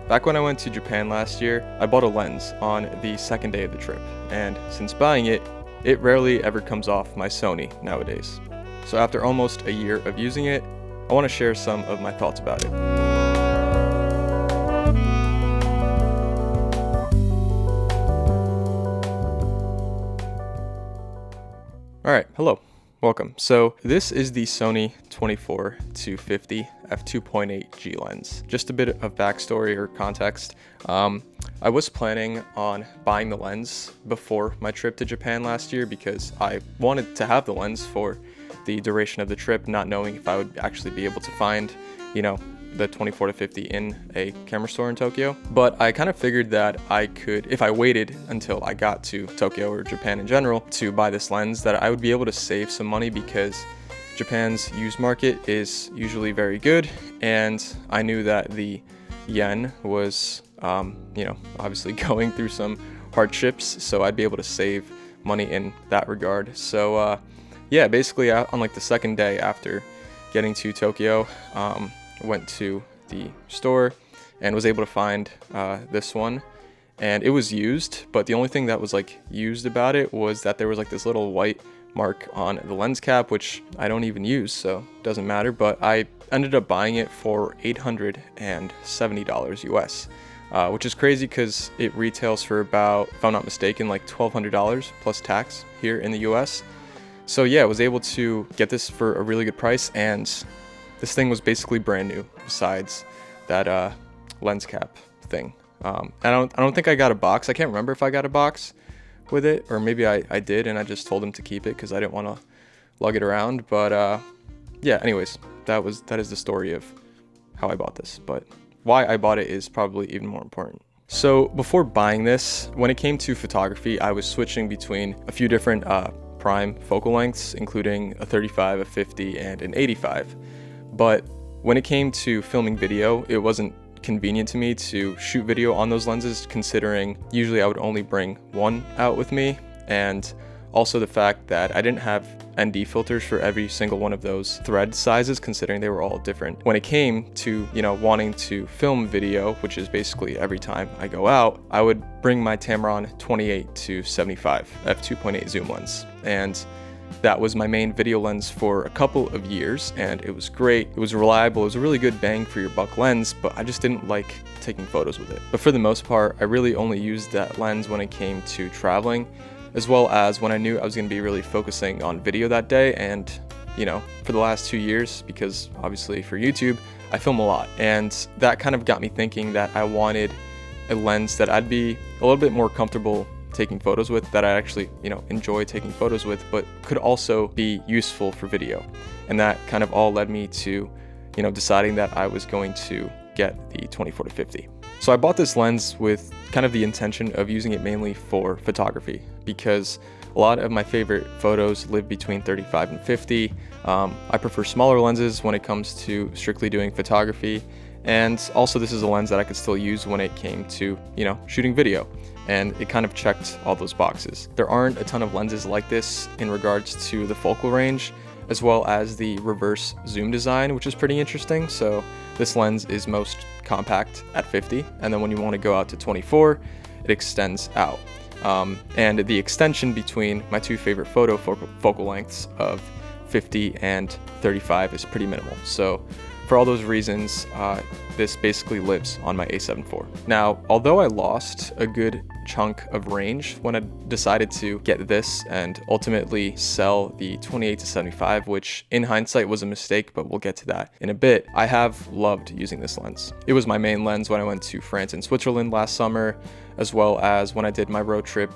Back when I went to Japan last year, I bought a lens on the second day of the trip, and since buying it, it rarely ever comes off my Sony nowadays. So after almost a year of using it, I want to share some of my thoughts about it. Alright, hello, welcome. So this is the Sony 24-50mm F2.8 G lens. Just a bit of backstory or context. I was planning on buying the lens before my trip to Japan last year because I wanted to have the lens for the duration of the trip, not knowing if I would actually be able to find, the 24-50 in a camera store in Tokyo. But I kind of figured that I could, if I waited until I got to Tokyo or Japan in general to buy this lens, that I would be able to save some money because Japan's used market is usually very good, and I knew that the yen was, obviously going through some hardships, so I'd be able to save money in that regard. So, basically on like the second day after getting to Tokyo, went to the store and was able to find this one, and it was used, but the only thing that was like used about it was that there was like this little white mark on the lens cap, which I don't even use, so it doesn't matter. But I ended up buying it for $870 US, which is crazy because it retails for about, if I'm not mistaken, like $1,200 plus tax here in the US. So yeah, I was able to get this for a really good price, and this thing was basically brand new besides that lens cap thing. I don't think I got a box. I can't remember if I got a box with it, or maybe I did and I just told him to keep it because I didn't want to lug it around. But anyways, that is the story of how I bought this, but why I bought it is probably even more important. So before buying this, when it came to photography, I was switching between a few different prime focal lengths, including a 35, a 50, and an 85. But when it came to filming video, it wasn't convenient to me to shoot video on those lenses, considering usually I would only bring one out with me, and also the fact that I didn't have ND filters for every single one of those thread sizes, considering they were all different. When it came to, wanting to film video, which is basically every time I go out, I would bring my Tamron 28-75 F2.8 zoom lens, and that was my main video lens for a couple of years, and it was great. It was reliable. It was a really good bang for your buck lens, but I just didn't like taking photos with it. But for the most part, I really only used that lens when it came to traveling, as well as when I knew I was going to be really focusing on video that day. And, for the last 2 years, because obviously for YouTube, I film a lot, and that kind of got me thinking that I wanted a lens that I'd be a little bit more comfortable taking photos with, that I actually, enjoy taking photos with, but could also be useful for video. And that kind of all led me to, deciding that I was going to get the 24-50. So I bought this lens with kind of the intention of using it mainly for photography, because a lot of my favorite photos live between 35 and 50. I prefer smaller lenses when it comes to strictly doing photography. And also this is a lens that I could still use when it came to, shooting video. And it kind of checked all those boxes. There aren't a ton of lenses like this in regards to the focal range, as well as the reverse zoom design, which is pretty interesting. So this lens is most compact at 50, and then when you want to go out to 24, it extends out. And the extension between my two favorite focal lengths of 50 and 35 is pretty minimal. So for all those reasons, this basically lives on my A7 IV. Now, although I lost a good chunk of range when I decided to get this and ultimately sell the 28-75, which in hindsight was a mistake, but we'll get to that in a bit, I have loved using this lens. It was my main lens when I went to France and Switzerland last summer, as well as when I did my road trip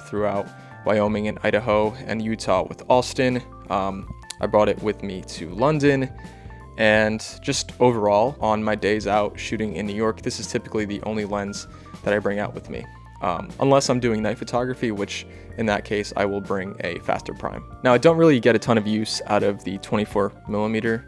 throughout Wyoming and Idaho and Utah with Austin. I brought it with me to London. And just overall, on my days out shooting in New York, this is typically the only lens that I bring out with me. Unless I'm doing night photography, which in that case, I will bring a faster prime. Now, I don't really get a ton of use out of the 24mm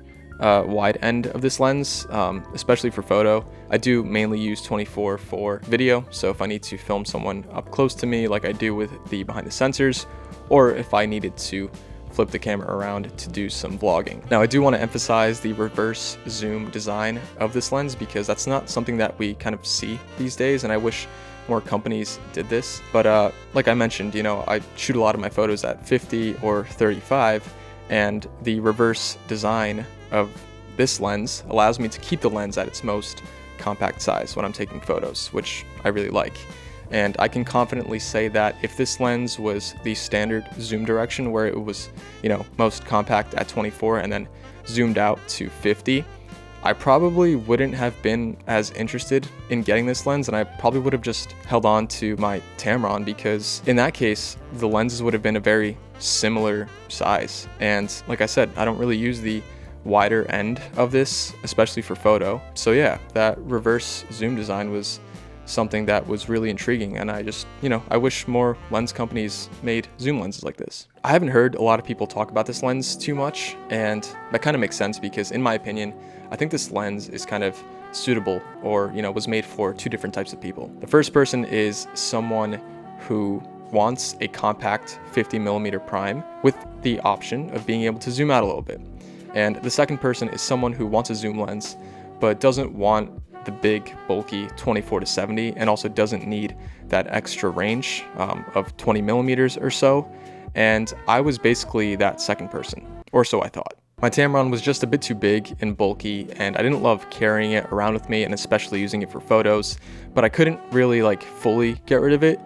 wide end of this lens, especially for photo. I do mainly use 24 for video, so if I need to film someone up close to me like I do with the behind the sensors, or if I needed to flip the camera around to do some vlogging. Now I do want to emphasize the reverse zoom design of this lens because that's not something that we kind of see these days, and I wish more companies did this. But like I mentioned, I shoot a lot of my photos at 50 or 35, and the reverse design of this lens allows me to keep the lens at its most compact size when I'm taking photos, which I really like. And I can confidently say that if this lens was the standard zoom direction where it was, most compact at 24 and then zoomed out to 50, I probably wouldn't have been as interested in getting this lens, and I probably would have just held on to my Tamron, because in that case, the lenses would have been a very similar size. And like I said, I don't really use the wider end of this, especially for photo. So yeah, that reverse zoom design was something that was really intriguing, and I just, I wish more lens companies made zoom lenses like this. I haven't heard a lot of people talk about this lens too much, and that kind of makes sense because in my opinion, I think this lens is kind of suitable, or, was made for two different types of people. The first person is someone who wants a compact 50mm prime with the option of being able to zoom out a little bit. And the second person is someone who wants a zoom lens, but doesn't want the big, bulky 24-70, and also doesn't need that extra range of 20mm or so. And I was basically that second person, or so I thought. My Tamron was just a bit too big and bulky, and I didn't love carrying it around with me, and especially using it for photos, but I couldn't really fully get rid of it,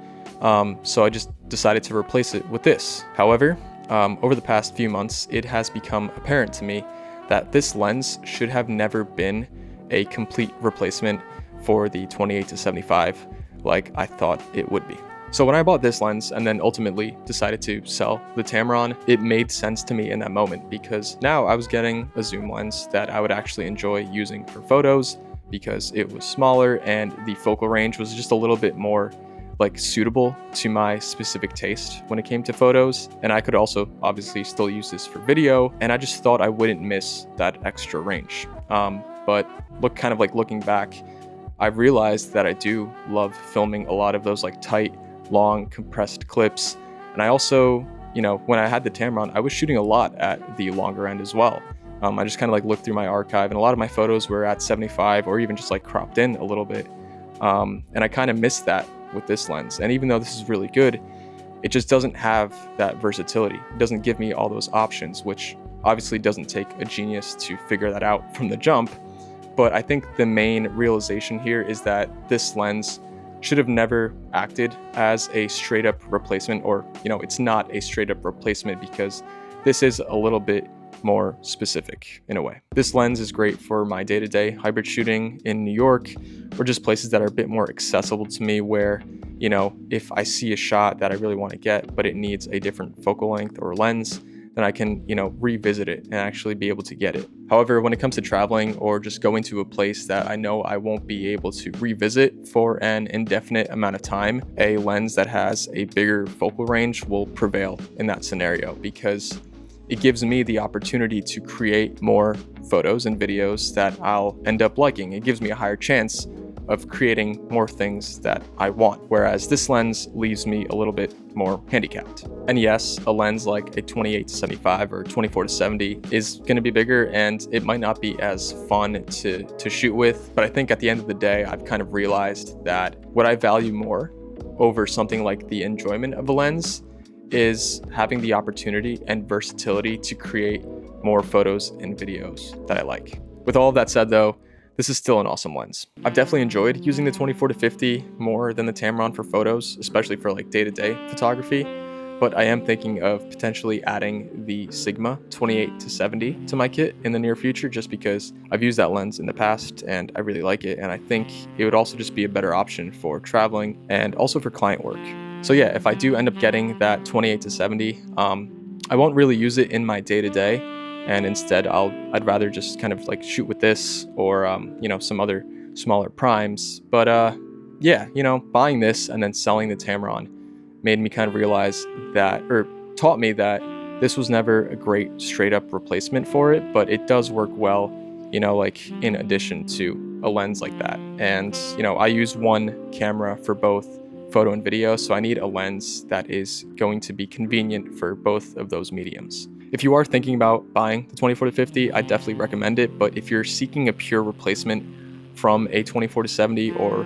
so I just decided to replace it with this. However, over the past few months, it has become apparent to me that this lens should have never been a complete replacement for the 28-75 like I thought it would be. So when I bought this lens and then ultimately decided to sell the Tamron, it made sense to me in that moment, because now I was getting a zoom lens that I would actually enjoy using for photos because it was smaller and the focal range was just a little bit more suitable to my specific taste when it came to photos. And I could also obviously still use this for video, and I just thought I wouldn't miss that extra range. But looking back, I realized that I do love filming a lot of those tight, long, compressed clips. And I also, when I had the Tamron, I was shooting a lot at the longer end as well. I just looked through my archive, and a lot of my photos were at 75 or even just cropped in a little bit. And I kind of missed that with this lens. And even though this is really good, it just doesn't have that versatility. It doesn't give me all those options, which obviously doesn't take a genius to figure that out from the jump. But I think the main realization here is that this lens should have never acted as a straight up replacement, or, it's not a straight up replacement, because this is a little bit more specific in a way. This lens is great for my day-to-day hybrid shooting in New York, or just places that are a bit more accessible to me, where, if I see a shot that I really want to get, but it needs a different focal length or lens, then I can, revisit it and actually be able to get it. However, when it comes to traveling or just going to a place that I know I won't be able to revisit for an indefinite amount of time, a lens that has a bigger focal range will prevail in that scenario, because it gives me the opportunity to create more photos and videos that I'll end up liking. It gives me a higher chance of creating more things that I want, whereas this lens leaves me a little bit more handicapped. And yes, a lens like a 28-75 or 24-70 is going to be bigger, and it might not be as fun to shoot with, but I think at the end of the day, I've kind of realized that what I value more over something like the enjoyment of a lens is having the opportunity and versatility to create more photos and videos that I like. With all of that said though, this is still an awesome lens. I've definitely enjoyed using the 24-50 more than the Tamron for photos, especially for day-to-day photography, but I am thinking of potentially adding the Sigma 28-70 to my kit in the near future, just because I've used that lens in the past and I really like it, and I think it would also just be a better option for traveling and also for client work. So yeah, if I do end up getting that 28-70, I won't really use it in my day-to-day, and instead I'd rather just kind of shoot with this or some other smaller primes. But yeah, buying this and then selling the Tamron made me kind of realize that, or taught me that this was never a great straight up replacement for it, but it does work well, in addition to a lens like that. And I use one camera for both photo and video, so I need a lens that is going to be convenient for both of those mediums. If you are thinking about buying the 24-50, I definitely recommend it. But if you're seeking a pure replacement from a 24-70 or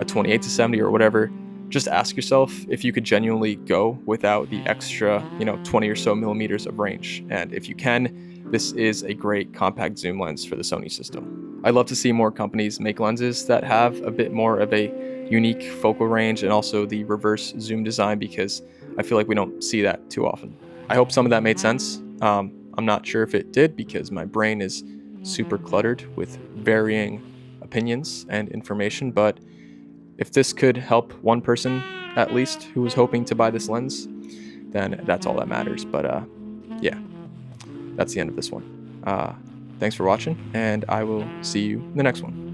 a 28-70 or whatever, just ask yourself if you could genuinely go without the extra, 20 or so millimeters of range. And if you can, this is a great compact zoom lens for the Sony system. I'd love to see more companies make lenses that have a bit more of a unique focal range and also the reverse zoom design, because I feel like we don't see that too often. I hope some of that made sense. I'm not sure if it did because my brain is super cluttered with varying opinions and information, but if this could help one person at least who was hoping to buy this lens, then that's all that matters. But yeah, that's the end of this one. Thanks for watching, and I will see you in the next one.